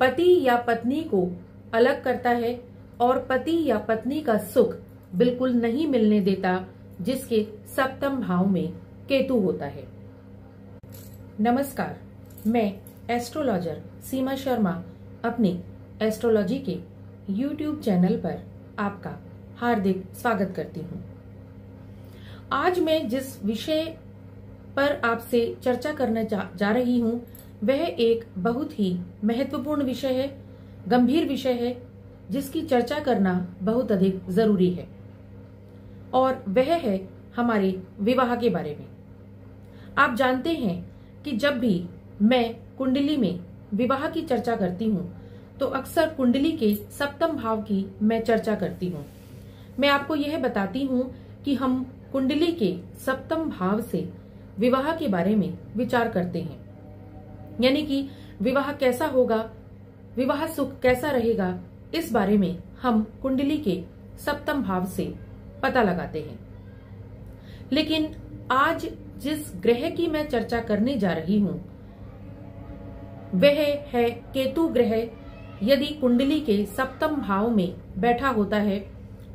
पति या पत्नी को अलग करता है और पति या पत्नी का सुख बिल्कुल नहीं मिलने देता, जिसके सप्तम भाव में केतु होता है। नमस्कार, मैं एस्ट्रोलॉजर सीमा शर्मा अपनी एस्ट्रोलॉजी के YouTube चैनल पर आपका हार्दिक स्वागत करती हूँ। आज मैं जिस विषय पर आपसे चर्चा करने जा रही हूँ वह एक बहुत ही महत्वपूर्ण विषय है, गंभीर विषय है, जिसकी चर्चा करना बहुत अधिक जरूरी है और वह है हमारे विवाह के बारे में। आप जानते हैं कि जब भी मैं कुंडली में विवाह की चर्चा करती हूँ तो अक्सर कुंडली के सप्तम भाव की मैं चर्चा करती हूँ। मैं आपको यह बताती हूँ कि हम कुंडली के सप्तम भाव से विवाह के बारे में विचार करते हैं, यानी कि विवाह कैसा होगा, विवाह सुख कैसा रहेगा, इस बारे में हम कुंडली के सप्तम भाव से पता लगाते हैं। लेकिन आज जिस ग्रह की मैं चर्चा करने जा रही हूं वह है केतु ग्रह। यदि कुंडली के सप्तम भाव में बैठा होता है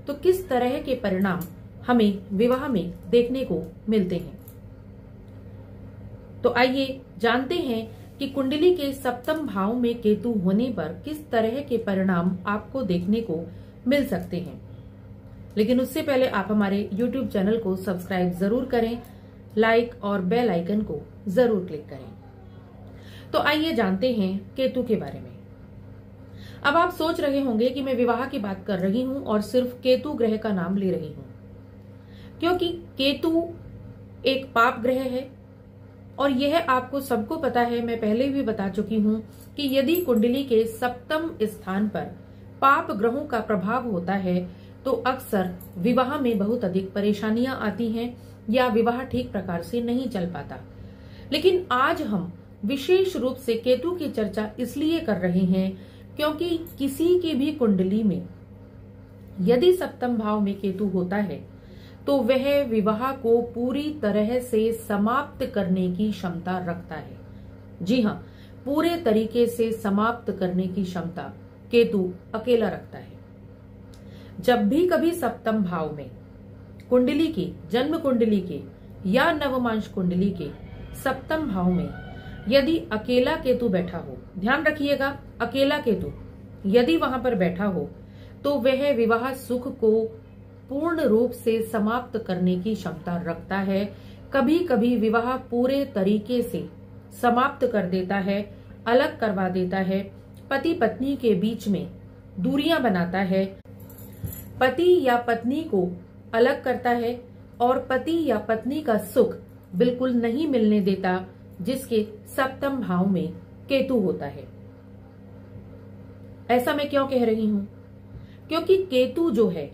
तो किस तरह के परिणाम हमें विवाह में देखने को मिलते हैं। तो आइए जानते हैं कि कुंडली के सप्तम भाव में केतु होने पर किस तरह के परिणाम आपको देखने को मिल सकते हैं। लेकिन उससे पहले आप हमारे YouTube चैनल को सब्सक्राइब जरूर करें, लाइक और बेल आइकन को जरूर क्लिक करें। तो आइए जानते हैं केतु के बारे में। अब आप सोच रहे होंगे कि मैं विवाह की बात कर रही हूं और सिर्फ केतु ग्रह का नाम ले रही हूं, क्योंकि केतु एक पाप ग्रह है और यह आपको सबको पता है। मैं पहले भी बता चुकी हूं कि यदि कुंडली के सप्तम स्थान पर पाप ग्रहों का प्रभाव होता है तो अक्सर विवाह में बहुत अधिक परेशानियां आती हैं या विवाह ठीक प्रकार से नहीं चल पाता। लेकिन आज हम विशेष रूप से केतु की चर्चा इसलिए कर रहे हैं क्योंकि किसी की भी कुंडली में यदि सप्तम भाव में केतु होता है तो वह विवाह को पूरी तरह से समाप्त करने की क्षमता रखता है। जी हाँ, पूरे तरीके से समाप्त करने की क्षमता केतु अकेला रखता है। जब भी कभी सप्तम भाव में कुंडली की, जन्म कुंडली के या नवमांश कुंडली के सप्तम भाव में यदि अकेला केतु बैठा हो, ध्यान रखिएगा, अकेला केतु यदि वहां पर बैठा हो तो वह विवाह सुख को पूर्ण रूप से समाप्त करने की क्षमता रखता है। कभी कभी विवाह पूरे तरीके से समाप्त कर देता है, अलग करवा देता है, पति पत्नी के बीच में दूरियां बनाता है, पति या पत्नी को अलग करता है और पति या पत्नी का सुख बिल्कुल नहीं मिलने देता, जिसके सप्तम भाव में केतु होता है। ऐसा मैं क्यों कह रही हूं? क्योंकि केतु जो है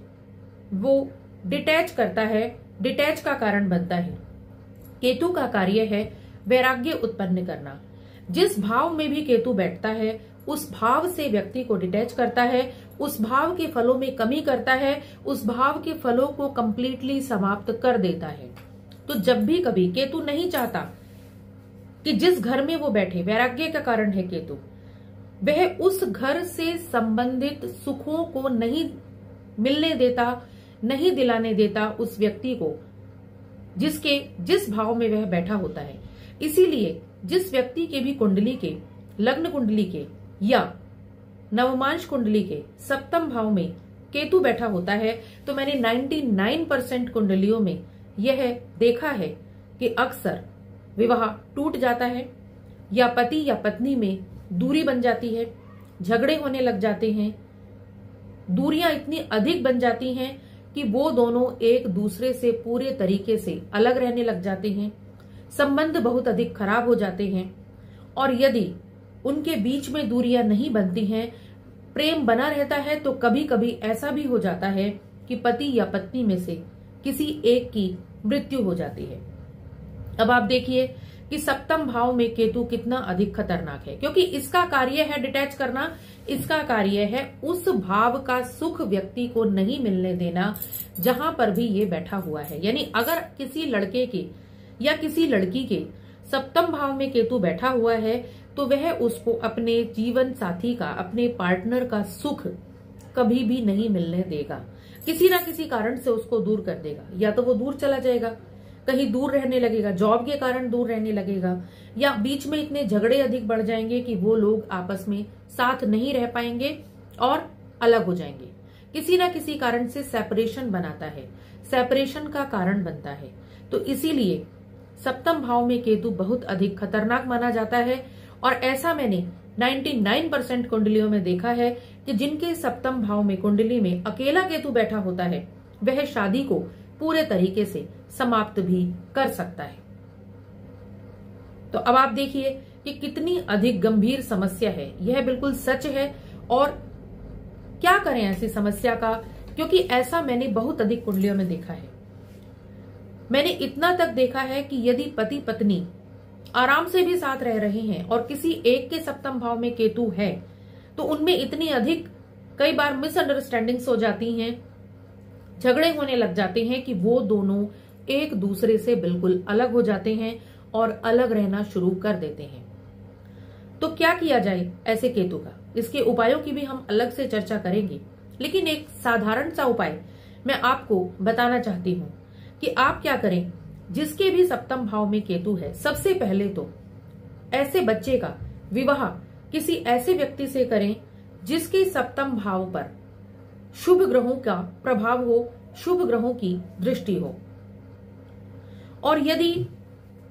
वो डिटैच करता है, डिटैच का कारण बनता है। केतु का कार्य है वैराग्य उत्पन्न करना। जिस भाव में भी केतु बैठता है उस भाव से व्यक्ति को डिटैच करता है, उस भाव के फलों में कमी करता है, उस भाव के फलों को कंप्लीटली समाप्त कर देता है। तो जब भी कभी केतु नहीं चाहता कि जिस घर में वो बैठे, वैराग्य का कारण है केतु, वह उस घर से संबंधित सुखों को नहीं मिलने देता, नहीं दिलाने देता उस व्यक्ति को जिस भाव में वह बैठा होता है। इसीलिए जिस व्यक्ति के भी कुंडली के, लग्न कुंडली के या नवमांश कुंडली के सप्तम भाव में केतु बैठा होता है तो मैंने 99% कुंडलियों में यह देखा है कि अक्सर विवाह टूट जाता है या पति या पत्नी में दूरी बन जाती है, झगड़े होने लग जाते हैं, दूरियां इतनी अधिक बन जाती हैं कि वो दोनों एक दूसरे से पूरे तरीके से अलग रहने लग जाते हैं, संबंध बहुत अधिक खराब हो जाते हैं। और यदि उनके बीच में दूरियां नहीं बनती हैं, प्रेम बना रहता है, तो कभी कभी ऐसा भी हो जाता है कि पति या पत्नी में से किसी एक की मृत्यु हो जाती है। अब आप देखिए कि सप्तम भाव में केतु कितना अधिक खतरनाक है, क्योंकि इसका कार्य है डिटैच करना, इसका कार्य है उस भाव का सुख व्यक्ति को नहीं मिलने देना जहां पर भी ये बैठा हुआ है। यानी अगर किसी लड़के के या किसी लड़की के सप्तम भाव में केतु बैठा हुआ है तो वह उसको अपने जीवन साथी का, अपने पार्टनर का सुख कभी भी नहीं मिलने देगा। किसी ना किसी कारण से उसको दूर कर देगा। या तो वो दूर चला जाएगा, कहीं दूर रहने लगेगा, जॉब के कारण दूर रहने लगेगा, या बीच में इतने झगड़े अधिक बढ़ जाएंगे कि वो लोग आपस में साथ नहीं रह पाएंगे और अलग हो जाएंगे। किसी ना किसी कारण से सेपरेशन बनाता है, सेपरेशन का कारण बनता है। तो इसीलिए सप्तम भाव में केतु बहुत अधिक खतरनाक माना जाता है। और ऐसा मैंने 99% कुंडलियों में देखा है कि जिनके सप्तम भाव में कुंडली में अकेला केतु बैठा होता है, वह शादी को पूरे तरीके से समाप्त भी कर सकता है। तो अब आप देखिए कि कितनी अधिक गंभीर समस्या है। यह बिल्कुल सच है। और क्या करें ऐसी समस्या का, क्योंकि ऐसा मैंने बहुत अधिक कुंडलियों में देखा है। मैंने इतना तक देखा है कि यदि पति पत्नी आराम से भी साथ रह रहे हैं और किसी एक के सप्तम भाव में केतु है, तो उनमें इतनी अधिक कई बार मिसअंडरस्टैंडिंग्स हो जाती हैं, झगड़े होने लग जाते हैं कि वो दोनों एक दूसरे से बिल्कुल अलग हो जाते हैं और अलग रहना शुरू कर देते हैं। तो क्या किया जाए ऐसे केतु का? इसके उपायों की भी हम अलग से चर्चा करेंगे, लेकिन एक साधारण सा उपाय मैं आपको बताना चाहती हूं कि आप क्या करें। जिसके भी सप्तम भाव में केतु है, सबसे पहले तो ऐसे बच्चे का विवाह किसी ऐसे व्यक्ति से करें जिसके सप्तम भाव पर शुभ ग्रहों का प्रभाव हो, शुभ ग्रहों की दृष्टि हो। और यदि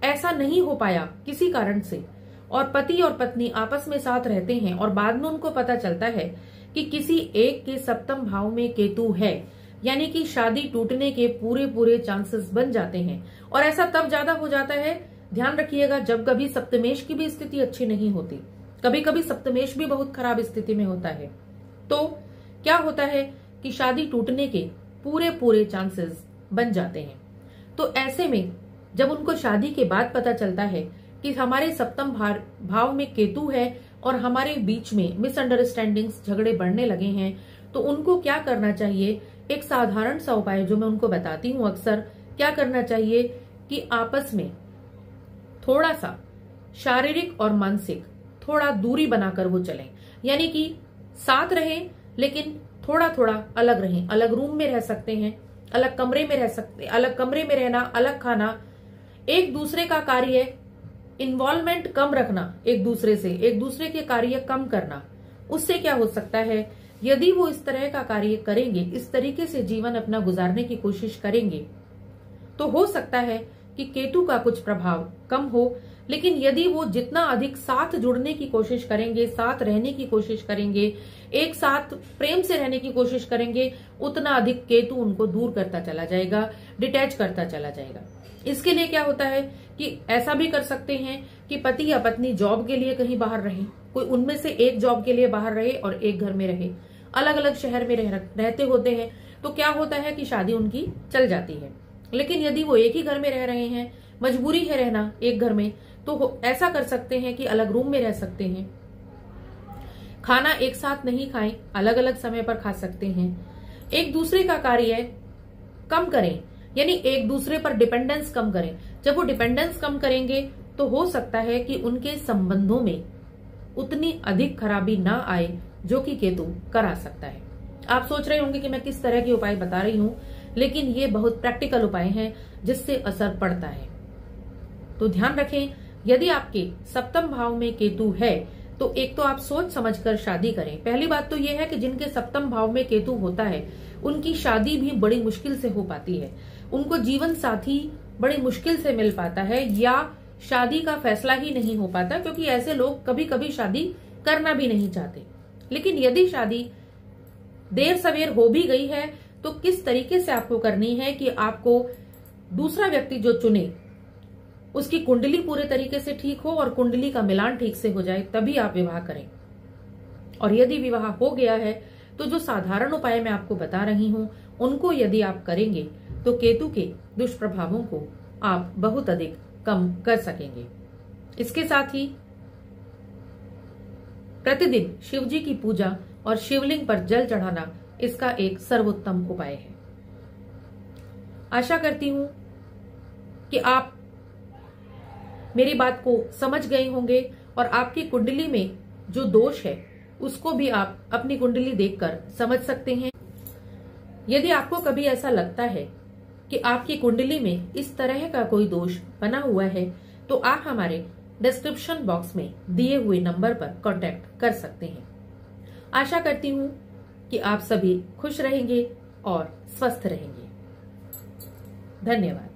ऐसा नहीं हो पाया किसी कारण से और पति और पत्नी आपस में साथ रहते हैं और बाद में उनको पता चलता है कि किसी एक के सप्तम भाव में केतु है, यानी कि शादी टूटने के पूरे चांसेस बन जाते हैं। और ऐसा तब ज्यादा हो जाता है, ध्यान रखिएगा, जब कभी सप्तमेश की भी स्थिति अच्छी नहीं होती। कभी कभी सप्तमेश भी बहुत खराब स्थिति में होता है। तो क्या होता है कि शादी टूटने के पूरे चांसेस बन जाते हैं। तो ऐसे में जब उनको शादी के बाद पता चलता है कि हमारे सप्तम भाव में केतु है और हमारे बीच में मिसअंडरस्टैंडिंग्स, झगड़े बढ़ने लगे हैं, तो उनको क्या करना चाहिए? एक साधारण सा उपाय जो मैं उनको बताती हूँ अक्सर, क्या करना चाहिए कि आपस में थोड़ा सा शारीरिक और मानसिक थोड़ा दूरी बनाकर वो चलें। यानी कि साथ रहें लेकिन थोड़ा थोड़ा अलग रहें। अलग रूम में रह सकते हैं, अलग कमरे में रह सकते, अलग कमरे में रहना, अलग खाना, एक दूसरे का कार्य इन्वॉल्वमेंट कम रखना, एक दूसरे से एक दूसरे के कार्य कम करना। उससे क्या हो सकता है, यदि वो इस तरह का कार्य करेंगे, इस तरीके से जीवन अपना गुजारने की कोशिश करेंगे, तो हो सकता है कि केतु का कुछ प्रभाव कम हो। लेकिन यदि वो जितना अधिक साथ जुड़ने की कोशिश करेंगे, साथ रहने की कोशिश करेंगे, एक साथ प्रेम से रहने की कोशिश करेंगे, उतना अधिक केतु उनको दूर करता चला जाएगा, डिटैच करता चला जाएगा। इसके लिए क्या होता है कि ऐसा भी कर सकते हैं कि पति या पत्नी जॉब के लिए कहीं बाहर रहे, कोई उनमें से एक जॉब के लिए बाहर रहे और एक घर में रहे, अलग अलग शहर में रहते होते हैं। तो क्या होता है कि शादी उनकी चल जाती है। लेकिन यदि वो एक ही घर में रह रहे हैं, मजबूरी है रहना एक घर में, तो ऐसा कर सकते हैं कि अलग रूम में रह सकते हैं, खाना एक साथ नहीं खाएं, अलग अलग समय पर खा सकते हैं, एक दूसरे का कार्य कम करें, यानी एक दूसरे पर डिपेंडेंस कम करें। जब वो डिपेंडेंस कम करेंगे तो हो सकता है कि उनके संबंधों में उतनी अधिक खराबी ना आए जो कि केतु करा सकता है। आप सोच रहे होंगे कि मैं किस तरह के उपाय बता रही हूं, लेकिन ये बहुत प्रैक्टिकल उपाय हैं जिससे असर पड़ता है। तो ध्यान रखें, यदि आपके सप्तम भाव में केतु है तो एक तो आप सोच समझकर शादी करें। पहली बात तो यह है कि जिनके सप्तम भाव में केतु होता है उनकी शादी भी बड़ी मुश्किल से हो पाती है, उनको जीवन साथी बड़ी मुश्किल से मिल पाता है, या शादी का फैसला ही नहीं हो पाता, क्योंकि ऐसे लोग कभी कभी शादी करना भी नहीं चाहते। लेकिन यदि शादी देर सवेर हो भी गई है तो किस तरीके से आपको करनी है कि आपको दूसरा व्यक्ति जो चुने उसकी कुंडली पूरे तरीके से ठीक हो और कुंडली का मिलान ठीक से हो जाए, तभी आप विवाह करें। और यदि विवाह हो गया है तो जो साधारण उपाय मैं आपको बता रही हूं उनको यदि आप करेंगे तो केतु के दुष्प्रभावों को आप बहुत अधिक कम कर सकेंगे। इसके साथ ही प्रतिदिन शिव जी की पूजा और शिवलिंग पर जल चढ़ाना इसका एक सर्वोत्तम उपाय है। आशा करती हूं कि आप मेरी बात को समझ गए होंगे और आपकी कुंडली में जो दोष है उसको भी आप अपनी कुंडली देखकर समझ सकते हैं। यदि आपको कभी ऐसा लगता है कि आपकी कुंडली में इस तरह का कोई दोष बना हुआ है तो आप हमारे डिस्क्रिप्शन बॉक्स में दिए हुए नंबर पर कांटेक्ट कर सकते हैं। आशा करती हूँ कि आप सभी खुश रहेंगे और स्वस्थ रहेंगे। धन्यवाद।